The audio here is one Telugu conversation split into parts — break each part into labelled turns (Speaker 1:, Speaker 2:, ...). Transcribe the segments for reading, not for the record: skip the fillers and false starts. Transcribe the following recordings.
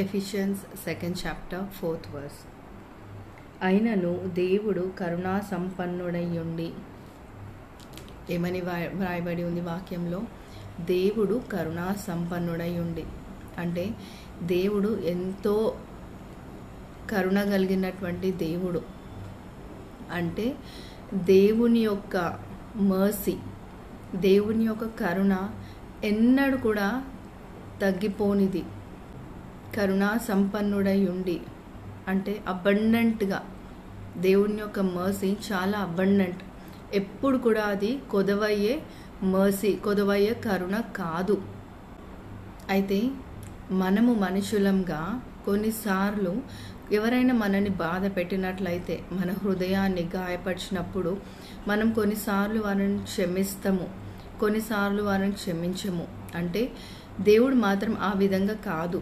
Speaker 1: Ephesians 2nd chapter 4th verse. అయినను దేవుడు కరుణా సంపన్నుడయ్యుండి, ఏమని వ్రాయబడి ఉంది వాక్యంలో? దేవుడు కరుణా సంపన్నుడయ్యుండి అంటే దేవుడు ఎంతో కరుణ కలిగినటువంటి దేవుడు. అంటే దేవుని యొక్క మర్సీ, దేవుని యొక్క కరుణ ఎన్నడూ కూడా తగ్గిపోనిది. కరుణా సంపన్నుడై ఉండి అంటే అబండెంట్గా, దేవుని యొక్క మర్సీ చాలా అబండెంట్. ఎప్పుడు కూడా అది కొదవయ్యే మర్సీ, కొదవయ్యే కరుణ కాదు. అయితే మనము మనుషులంగా కొన్నిసార్లు ఎవరైనా మనని బాధ పెట్టినట్లయితే, మన హృదయాన్ని గాయపరిచినప్పుడు మనం కొన్నిసార్లు వారిని క్షమిస్తాము, కొన్నిసార్లు వారిని క్షమించము. అంటే దేవుడు మాత్రం ఆ విధంగా కాదు.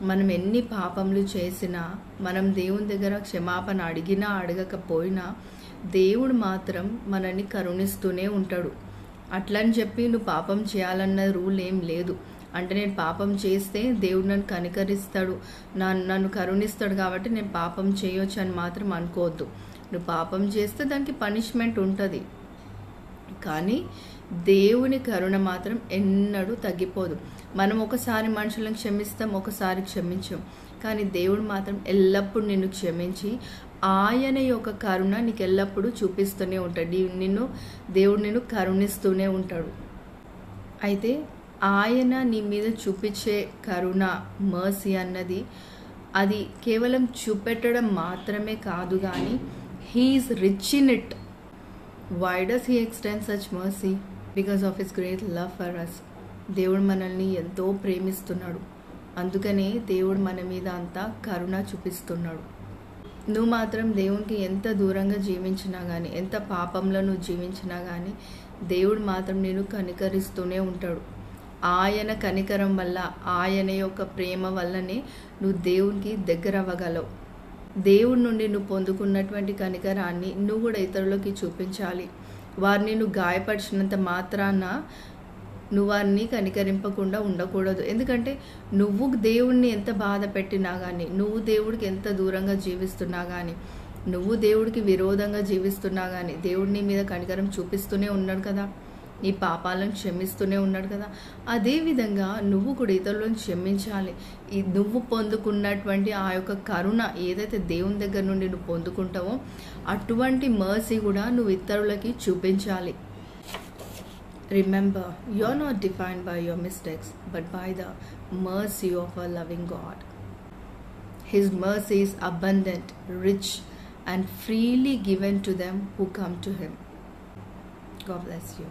Speaker 1: మనం ఎన్ని పాపములు చేసినా, మనం దేవుని దగ్గర క్షమాపణ అడిగినా అడగకపోయినా దేవుడు మాత్రం మనల్ని కరుణిస్తూనే ఉంటాడు. అట్లని చెప్పి నువ్వు పాపం చేయాలన్న రూల్ ఏం లేదు. అంటే నేను పాపం చేస్తే దేవుడు నన్ను కనికరిస్తాడు, నన్ను కరుణిస్తాడు కాబట్టి నేను పాపం చేయొచ్చు అని మాత్రం అనుకోవద్దు. నువ్వు పాపం చేస్తే దానికి పనిష్మెంట్ ఉంటుంది, కానీ దేవుని కరుణ మాత్రం ఎన్నడూ తగ్గిపోదు. మనం ఒకసారి మనుషులను క్షమిస్తాం, ఒకసారి క్షమించాం, కానీ దేవుడు మాత్రం ఎల్లప్పుడూ నిన్ను క్షమించి ఆయన యొక్క కరుణ నీకు ఎల్లప్పుడూ చూపిస్తూనే ఉంటాడు. దేవుడు నిన్ను కరుణిస్తూనే ఉంటాడు. అయితే ఆయన నీ మీద చూపించే కరుణ, మర్సీ అన్నది అది కేవలం చూపెట్టడం మాత్రమే కాదు, కానీ he's rich in it. Why does he extend such mercy? Because of his great love for us. దేవుడు మనల్ని ఎంతో ప్రేమిస్తున్నాడు, అందుకనే దేవుడు మన మీద అంతా కరుణ చూపిస్తున్నాడు. నువ్వు మాత్రం దేవునికి ఎంత దూరంగా జీవించినా కానీ, ఎంత పాపంలో నువ్వు జీవించినా కానీ దేవుడు మాత్రం నేను కనికరిస్తూనే ఉంటాడు. ఆయన కనికరం వల్ల, ఆయన యొక్క ప్రేమ వల్లనే నువ్వు దేవునికి దగ్గర అవ్వగలవు. దేవుడి నుండి నువ్వు పొందుకున్నటువంటి కనికరాన్ని నువ్వు కూడా ఇతరులకి చూపించాలి. వారిని నువ్వు గాయపరిచినంత మాత్రాన నువ్వు వారిని కనికరింపకుండా ఉండకూడదు. ఎందుకంటే నువ్వు దేవుడిని ఎంత బాధ పెట్టినా కానీ, నువ్వు దేవుడికి ఎంత దూరంగా జీవిస్తున్నా కానీ, నువ్వు దేవుడికి విరోధంగా జీవిస్తున్నా కానీ దేవుడిని మీద కనికరం చూపిస్తూనే ఉన్నాడు కదా, నీ పాపాలను క్షమిస్తూనే ఉన్నాడు కదా. అదేవిధంగా నువ్వు కూడా ఇతరులను క్షమించాలి. నువ్వు పొందుకున్నటువంటి ఆ యొక్క కరుణ ఏదైతే దేవుని దగ్గర నుండి నువ్వు పొందుకుంటావో అటువంటి మర్సీ కూడా నువ్వు ఇతరులకి చూపించాలి. Remember, you are not defined by your mistakes but by the mercy of a loving God. His mercy is abundant, rich and freely given to them who come to him. God bless you.